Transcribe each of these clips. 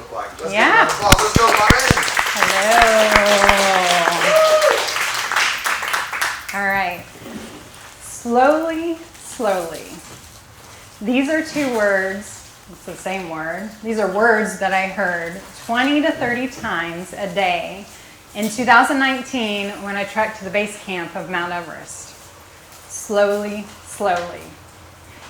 look like. Let's Yeah. give them an applause. Let's go, my man. Hello. All right. Slowly, slowly. These are two words. It's the same word. These are words that I heard 20 to 30 times a day in 2019 when I trekked to the base camp of Mount Everest. Slowly, slowly.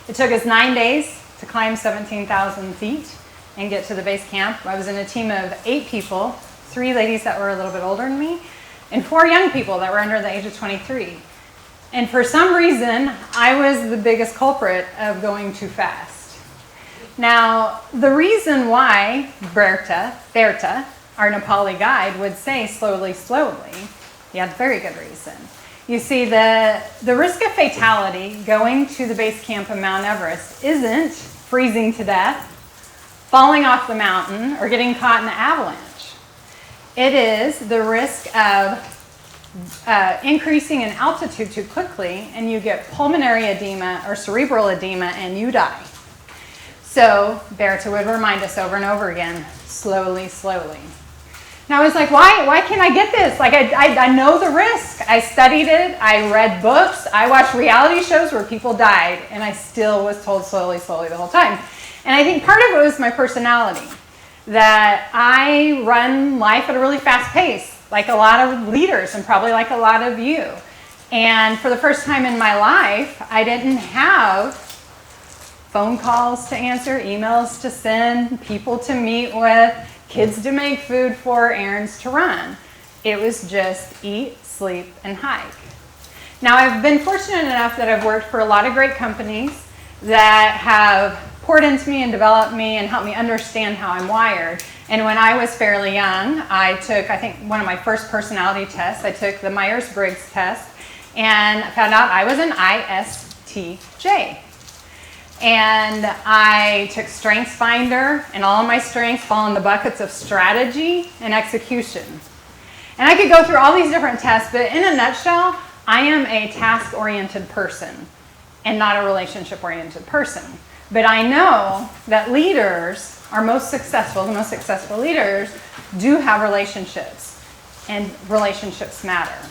It took us 9 days to climb 17,000 feet and get to the base camp. I was in a team of 8 people, 3 ladies that were a little bit older than me, and 4 young people that were under the age of 23. And for some reason, I was the biggest culprit of going too fast. Now, the reason why Berta, our Nepali guide, would say slowly, slowly, he had a very good reason. You see, the risk of fatality going to the base camp of Mount Everest isn't freezing to death, falling off the mountain, or getting caught in an avalanche. It is the risk of increasing in altitude too quickly, and you get pulmonary edema or cerebral edema, and you die. So Berta would remind us over and over again, slowly, slowly. Now I was like, why can't I get this? Like I know the risk. I studied it. I read books. I watched reality shows where people died, and I still was told slowly, slowly the whole time. And I think part of it was my personality, that I run life at a really fast pace, like a lot of leaders and probably like a lot of you. And for the first time in my life, I didn't have phone calls to answer, emails to send, people to meet with, kids to make food for, errands to run. It was just eat, sleep, and hike. Now, I've been fortunate enough that I've worked for a lot of great companies that have poured into me and developed me and helped me understand how I'm wired. And when I was fairly young, I took, I think, one of my first personality tests. I took the Myers-Briggs test and found out I was an ISTJ. And I took StrengthsFinder, and all of my strengths fall in the buckets of strategy and execution. And I could go through all these different tests, but in a nutshell, I am a task-oriented person and not a relationship-oriented person. But I know that leaders are most successful, the most successful leaders do have relationships, and relationships matter.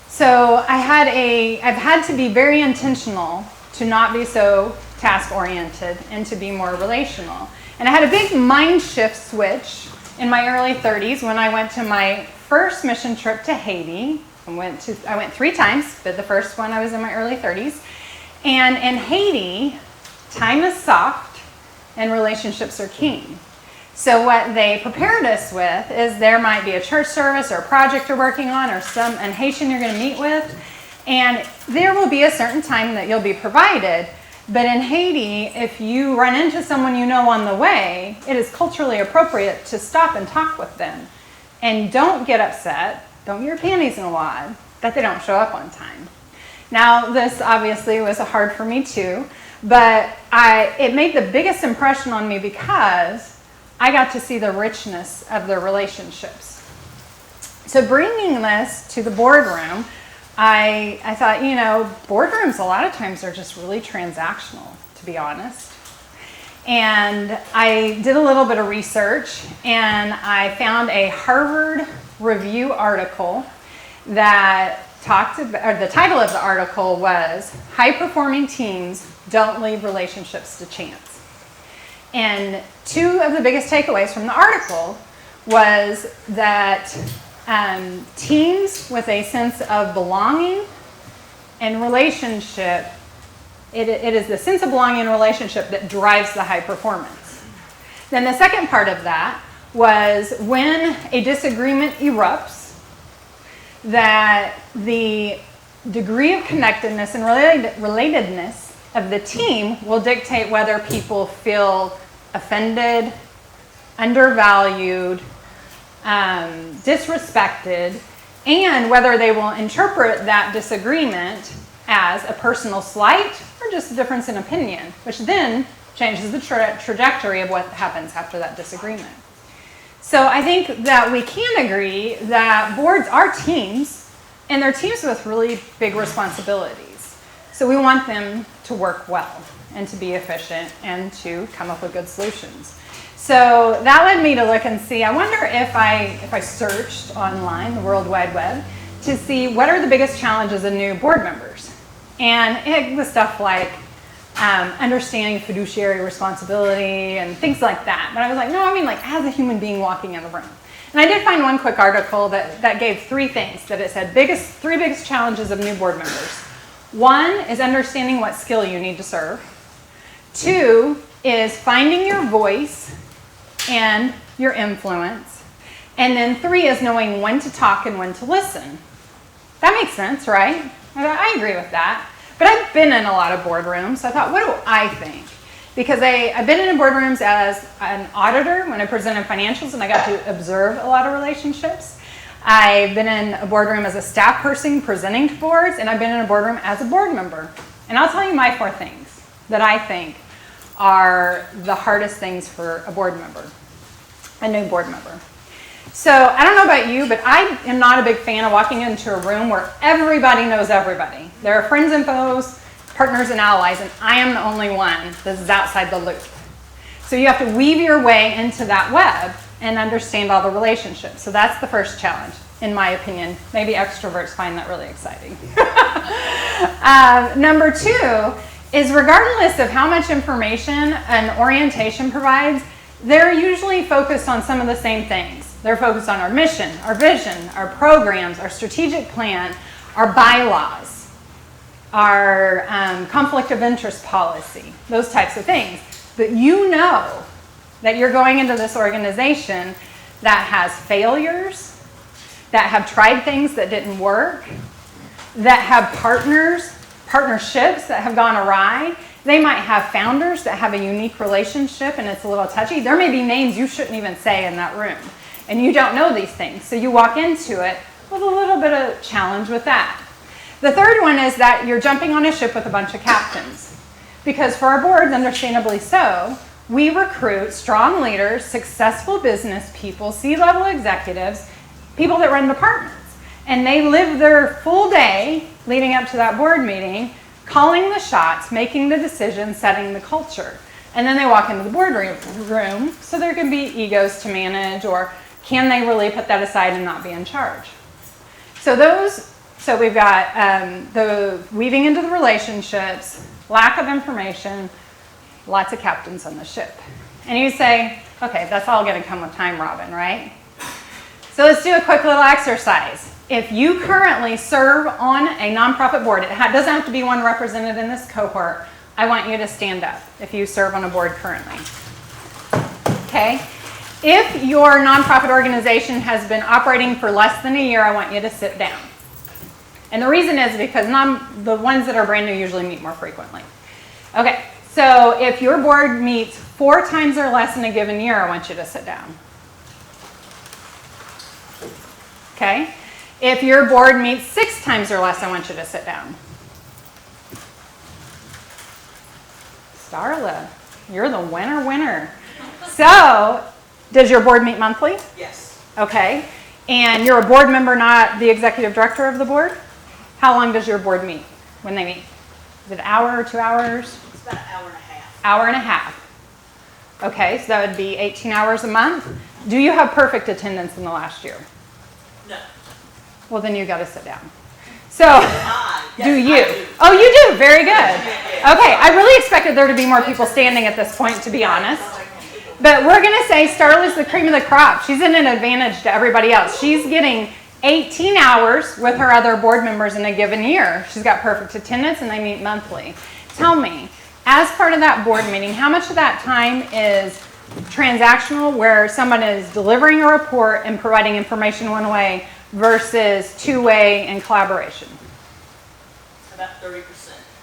So I've had to be very intentional to not be so task-oriented and to be more relational. And I had a big mind shift switch in my early 30s when I went to my first mission trip to Haiti. I went 3 times, but the first one I was in my early 30s. And in Haiti, time is soft and relationships are keen. So what they prepared us with is there might be a church service or a project you're working on or an Haitian you're going to meet with, and there will be a certain time that you'll be provided. But in Haiti, if you run into someone you know on the way, it is culturally appropriate to stop and talk with them. And don't get upset, don't get your panties in a wad, that they don't show up on time. Now, this obviously was hard for me too, but it made the biggest impression on me because I got to see the richness of their relationships. So bringing this to the boardroom, I thought, boardrooms a lot of times are just really transactional, to be honest. And I did a little bit of research, and I found a Harvard Review article that the title of the article was, "High-Performing Teams Don't Leave Relationships to Chance." And 2 of the biggest takeaways from the article was that teams with a sense of belonging and relationship, it is the sense of belonging and relationship that drives the high performance. Then the second part of that was when a disagreement erupts, that the degree of connectedness and relatedness of the team will dictate whether people feel offended, undervalued, disrespected, and whether they will interpret that disagreement as a personal slight or just a difference in opinion, which then changes the trajectory of what happens after that disagreement. So I think that we can agree that boards are teams, and they're teams with really big responsibilities. So we want them to work well and to be efficient and to come up with good solutions. So that led me to look and see, I wonder if I searched online, the World Wide Web, to see what are the biggest challenges of new board members. And it was stuff like understanding fiduciary responsibility and things like that. But I was like, no, I mean like as a human being walking in the room. And I did find one quick article that gave 3 things that it said, 3 biggest challenges of new board members. 1 is understanding what skill you need to serve. 2 is finding your voice and your influence. And then 3 is knowing when to talk and when to listen. That makes sense, right? I agree with that. But I've been in a lot of boardrooms, so I thought, what do I think? Because I've been in boardrooms as an auditor when I presented financials and I got to observe a lot of relationships. I've been in a boardroom as a staff person presenting to boards, and I've been in a boardroom as a board member. And I'll tell you my 4 things that I think are the hardest things for a board member, a new board member. So I don't know about you, but I am not a big fan of walking into a room where everybody knows everybody. There are friends and foes, partners and allies, and I am the only one that is outside the loop. So you have to weave your way into that web and understand all the relationships. So that's the first challenge, in my opinion. Maybe extroverts find that really exciting. Number 2 is regardless of how much information an orientation provides, they're usually focused on some of the same things. They're focused on our mission, our vision, our programs, our strategic plan, our bylaws, our conflict of interest policy, those types of things. But you know that you're going into this organization that has failures, that have tried things that didn't work, that have partnerships that have gone awry. They might have founders that have a unique relationship and it's a little touchy. There may be names you shouldn't even say in that room. And you don't know these things. So you walk into it with a little bit of challenge with that. The third one is that you're jumping on a ship with a bunch of captains. Because for our boards, understandably so, we recruit strong leaders, successful business people, C-level executives, people that run departments. And they live their full day leading up to that board meeting, calling the shots, making the decisions, setting the culture. And then they walk into the boardroom, so there can be egos to manage, or can they really put that aside and not be in charge? So we've got the weaving into the relationships, lack of information, lots of captains on the ship. And you say, okay, that's all going to come with time, Robin, right? So let's do a quick little exercise. If you currently serve on a nonprofit board, it doesn't have to be one represented in this cohort. I want you to stand up if you serve on a board currently. Okay? If your nonprofit organization has been operating for less than a year, I want you to sit down. And the reason is because the ones that are brand new usually meet more frequently. Okay, so if your board meets 4 times or less in a given year, I want you to sit down. Okay? If your board meets 6 times or less, I want you to sit down. Starla, you're the winner. So, does your board meet monthly? Yes. Okay. And you're a board member, not the executive director of the board? How long does your board meet when they meet? Is it an hour or 2 hours? It's about an hour and a half. Hour and a half. Okay, so that would be 18 hours a month. Do you have perfect attendance in the last year? No. Well, then you got to sit down. So, Yes, do you? I do. Oh, you do. Very good. Okay, I really expected there to be more people standing at this point, to be honest. But we're going to say Starla's the cream of the crop. She's in an advantage to everybody else. She's getting 18 hours with her other board members in a given year. She's got perfect attendance and they meet monthly. Tell me, as part of that board meeting, how much of that time is transactional, where someone is delivering a report and providing information one way, versus two-way and collaboration? About 30%.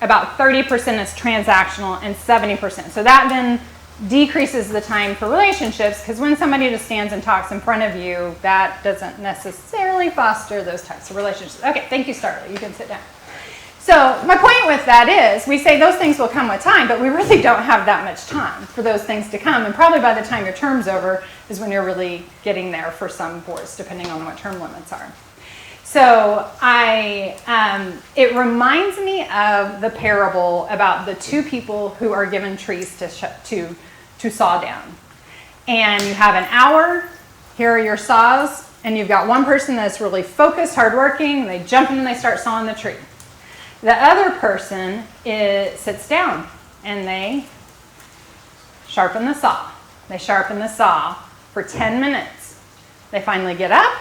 About 30% is transactional and 70%. So that then decreases the time for relationships, because when somebody just stands and talks in front of you, that doesn't necessarily foster those types of relationships. Okay, thank you, Starla. You can sit down. So my point with that is, we say those things will come with time, but we really don't have that much time for those things to come. And probably by the time your term's over is when you're really getting there for some boards, depending on what term limits are. So it reminds me of the parable about the 2 people who are given trees to saw down. and you have an hour. Here are your saws, and you've got one person that's really focused, hardworking. They jump in and they start sawing the tree. The other person sits down and they sharpen the saw. They sharpen the saw for 10 minutes. They finally get up,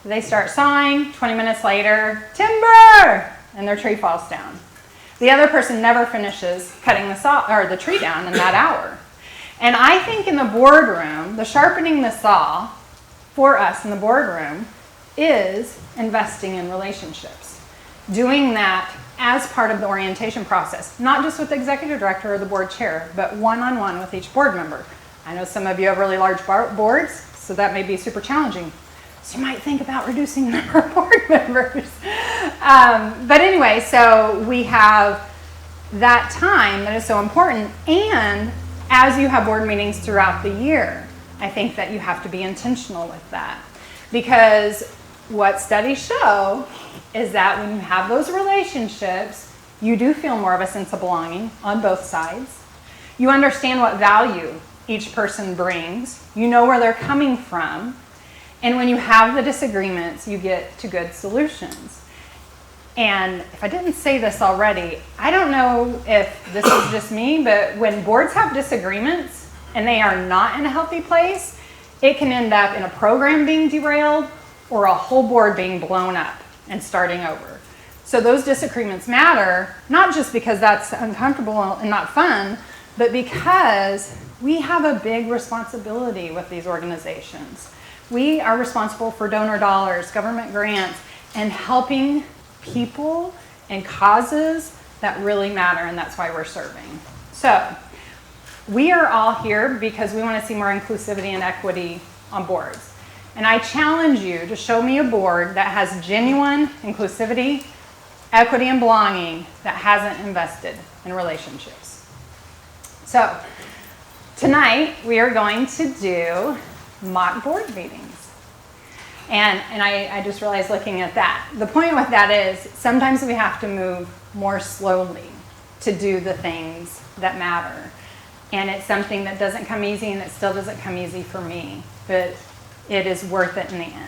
they start sawing. 20 minutes later, timber, and their tree falls down. The other person never finishes cutting the saw or the tree down in that hour. And I think in the boardroom, the sharpening the saw for us in the boardroom is investing in relationships. Doing that as part of the orientation process, not just with the executive director or the board chair, but one-on-one with each board member. I know some of you have really large boards, so that may be super challenging. So you might think about reducing the number of board members. But anyway, so we have that time that is so important. And as you have board meetings throughout the year, I think that you have to be intentional with that. Because what studies show is that when you have those relationships, you do feel more of a sense of belonging on both sides. You understand what value each person brings. You know where they're coming from. And when you have the disagreements, you get to good solutions. And if I didn't say this already, I don't know if this is just me, but when boards have disagreements and they are not in a healthy place, it can end up in a program being derailed or a whole board being blown up and starting over. So those disagreements matter, not just because that's uncomfortable and not fun, but because we have a big responsibility with these organizations. We are responsible for donor dollars, government grants, and helping people and causes that really matter, and that's why we're serving. So we are all here because we want to see more inclusivity and equity on boards. And I challenge you to show me a board that has genuine inclusivity, equity, and belonging that hasn't invested in relationships. So tonight we are going to do mock board meetings. And I just realized looking at that, the point with that is sometimes we have to move more slowly to do the things that matter. And it's something that doesn't come easy, and it still doesn't come easy for me, but it is worth it in the end.